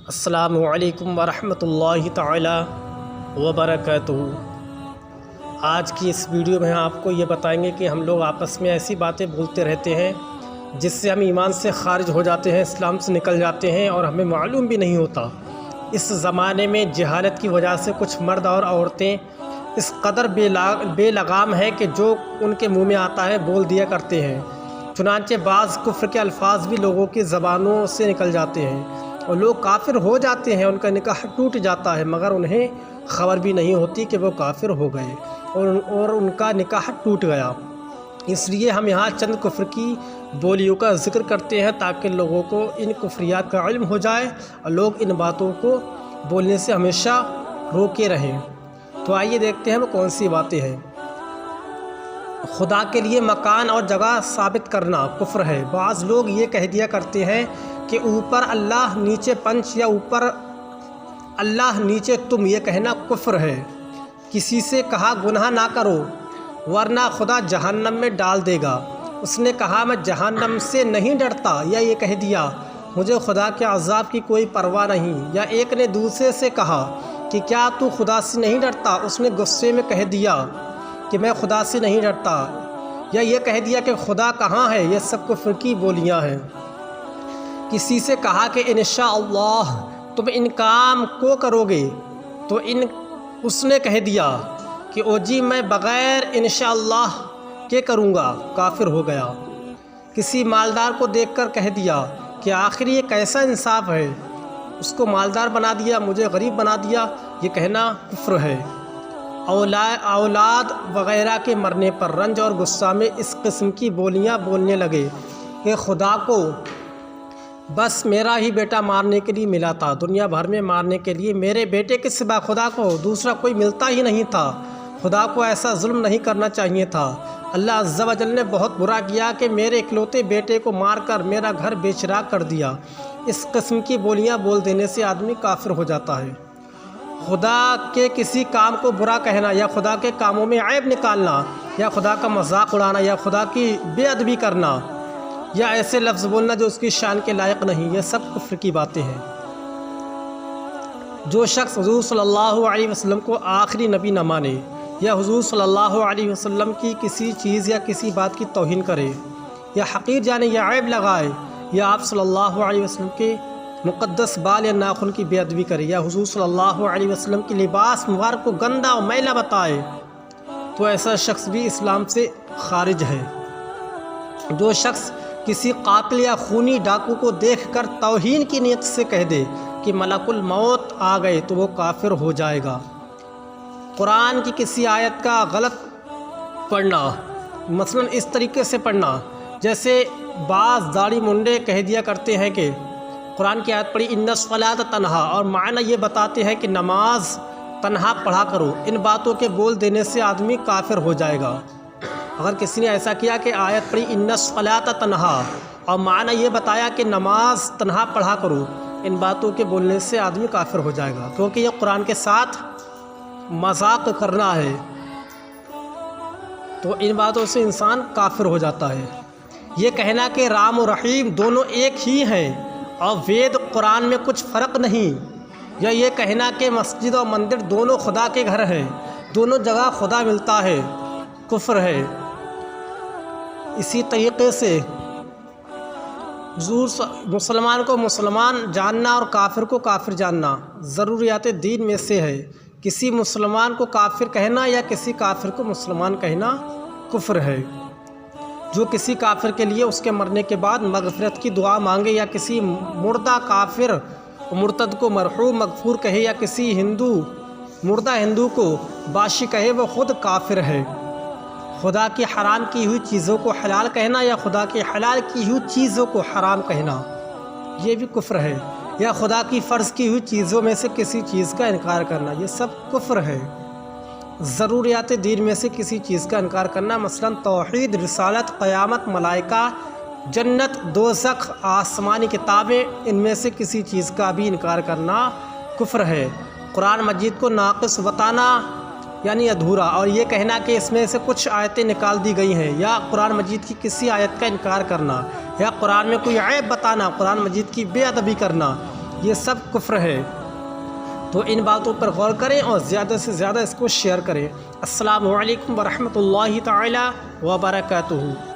السلام علیکم ورحمۃ اللہ تعالی وبرکاتہ۔ آج کی اس ویڈیو میں آپ کو یہ بتائیں گے کہ ہم لوگ آپس میں ایسی باتیں بولتے رہتے ہیں جس سے ہم ایمان سے خارج ہو جاتے ہیں، اسلام سے نکل جاتے ہیں اور ہمیں معلوم بھی نہیں ہوتا۔ اس زمانے میں جہالت کی وجہ سے کچھ مرد اور عورتیں اس قدر بے لگام ہے کہ جو ان کے منہ میں آتا ہے بول دیا کرتے ہیں۔ چنانچہ بعض کفر کے الفاظ بھی لوگوں کی زبانوں سے نکل جاتے ہیں اور لوگ کافر ہو جاتے ہیں، ان کا نکاح ٹوٹ جاتا ہے مگر انہیں خبر بھی نہیں ہوتی کہ وہ کافر ہو گئے اور ان کا نکاح ٹوٹ گیا۔ اس لیے ہم یہاں چند کفر کی بولیوں کا ذکر کرتے ہیں تاکہ لوگوں کو ان کفریات کا علم ہو جائے اور لوگ ان باتوں کو بولنے سے ہمیشہ روکے رہیں۔ تو آئیے دیکھتے ہیں وہ کون سی باتیں ہیں۔ خدا کے لیے مکان اور جگہ ثابت کرنا کفر ہے۔ بعض لوگ یہ کہہ دیا کرتے ہیں کہ اوپر اللہ نیچے پنچ یا اوپر اللہ نیچے تم، یہ کہنا کفر ہے۔ کسی سے کہا گناہ نہ کرو ورنہ خدا جہنم میں ڈال دے گا، اس نے کہا میں جہنم سے نہیں ڈرتا، یا یہ کہہ دیا مجھے خدا کے عذاب کی کوئی پرواہ نہیں۔ یا ایک نے دوسرے سے کہا کہ کیا تو خدا سے نہیں ڈرتا، اس نے غصے میں کہہ دیا کہ میں خدا سے نہیں ڈرتا، یا یہ کہہ دیا کہ خدا کہاں ہے۔ یہ سب کفر کی بولیاں ہیں۔ کسی سے کہا کہ انشاءاللہ تم ان کام کو کرو گے تو اس نے کہہ دیا کہ او جی میں بغیر انشاءاللہ کے کروں گا، کافر ہو گیا۔ کسی مالدار کو دیکھ کر کہہ دیا کہ آخر یہ کیسا انصاف ہے، اس کو مالدار بنا دیا مجھے غریب بنا دیا، یہ کہنا کفر ہے۔ اولاد وغیرہ کے مرنے پر رنج اور غصہ میں اس قسم کی بولیاں بولنے لگے کہ خدا کو بس میرا ہی بیٹا مارنے کے لیے ملا تھا، دنیا بھر میں مارنے کے لیے میرے بیٹے کے سوا خدا کو دوسرا کوئی ملتا ہی نہیں تھا، خدا کو ایسا ظلم نہیں کرنا چاہیے تھا۔ اللہ عز و جل نے بہت برا کیا کہ میرے اکلوتے بیٹے کو مار کر میرا گھر بے چراغ کر دیا۔ اس قسم کی بولیاں بول دینے سے آدمی کافر ہو جاتا ہے۔ خدا کے کسی کام کو برا کہنا یا خدا کے کاموں میں عیب نکالنا یا خدا کا مذاق اڑانا یا خدا کی بے ادبی کرنا یا ایسے لفظ بولنا جو اس کی شان کے لائق نہیں، یہ سب کفر کی باتیں ہیں۔ جو شخص حضور صلی اللہ علیہ وسلم کو آخری نبی نہ مانے یا حضور صلی اللہ علیہ وسلم کی کسی چیز یا کسی بات کی توہین کرے یا حقیر جانے یا عیب لگائے یا آپ صلی اللہ علیہ وسلم کے مقدس بال یا ناخن کی بے ادبی کرے یا حضور صلی اللہ علیہ وسلم کی لباس مبارک کو گندا اور میلا بتائے تو ایسا شخص بھی اسلام سے خارج ہے۔ جو شخص کسی قاتل یا خونی ڈاکو کو دیکھ کر توہین کی نیت سے کہہ دے کہ ملک الموت آ گئے تو وہ کافر ہو جائے گا۔ قرآن کی کسی آیت کا غلط پڑھنا، مثلا اس طریقے سے پڑھنا جیسے بعض داڑھی منڈے کہہ دیا کرتے ہیں کہ قرآن کی آیت پڑھی ان الصلاۃ تنہا اور معنی یہ بتاتے ہیں کہ نماز تنہا پڑھا کرو، ان باتوں کے بول دینے سے آدمی کافر ہو جائے گا۔ اگر کسی نے ایسا کیا کہ آیت پڑھی ان الصلاۃ تنہا اور معنی یہ بتایا کہ نماز تنہا پڑھا کرو، ان باتوں کے بولنے سے آدمی کافر ہو جائے گا، کیونکہ یہ قرآن کے ساتھ مذاق کرنا ہے، تو ان باتوں سے انسان کافر ہو جاتا ہے۔ یہ کہنا کہ رام و رحیم دونوں ایک ہی ہیں اور وید قرآن میں کچھ فرق نہیں، یا یہ کہنا کہ مسجد اور مندر دونوں خدا کے گھر ہیں، دونوں جگہ خدا ملتا ہے، کفر ہے۔ اسی طریقے سے مسلمان کو مسلمان جاننا اور کافر کو کافر جاننا ضروریات دین میں سے ہے۔ کسی مسلمان کو کافر کہنا یا کسی کافر کو مسلمان کہنا کفر ہے۔ جو کسی کافر کے لیے اس کے مرنے کے بعد مغفرت کی دعا مانگے یا کسی مردہ کافر مرتد کو مرحوم مغفور کہے یا کسی مردہ ہندو کو باشی کہے وہ خود کافر ہے۔ خدا کی حرام کی ہوئی چیزوں کو حلال کہنا یا خدا کی حلال کی ہوئی چیزوں کو حرام کہنا یہ بھی کفر ہے، یا خدا کی فرض کی ہوئی چیزوں میں سے کسی چیز کا انکار کرنا یہ سب کفر ہے۔ ضروریات دین میں سے کسی چیز کا انکار کرنا، مثلا توحید، رسالت، قیامت، ملائکہ، جنت، دوزخ، آسمانی کتابیں، ان میں سے کسی چیز کا بھی انکار کرنا کفر ہے۔ قرآن مجید کو ناقص بتانا یعنی ادھورا، اور یہ کہنا کہ اس میں سے کچھ آیتیں نکال دی گئی ہیں، یا قرآن مجید کی کسی آیت کا انکار کرنا، یا قرآن میں کوئی عیب بتانا، قرآن مجید کی بے ادبی کرنا، یہ سب کفر ہے۔ تو ان باتوں پر غور کریں اور زیادہ سے زیادہ اس کو شیئر کریں۔ السلام علیکم ورحمۃ اللہ تعالی وبرکاتہ۔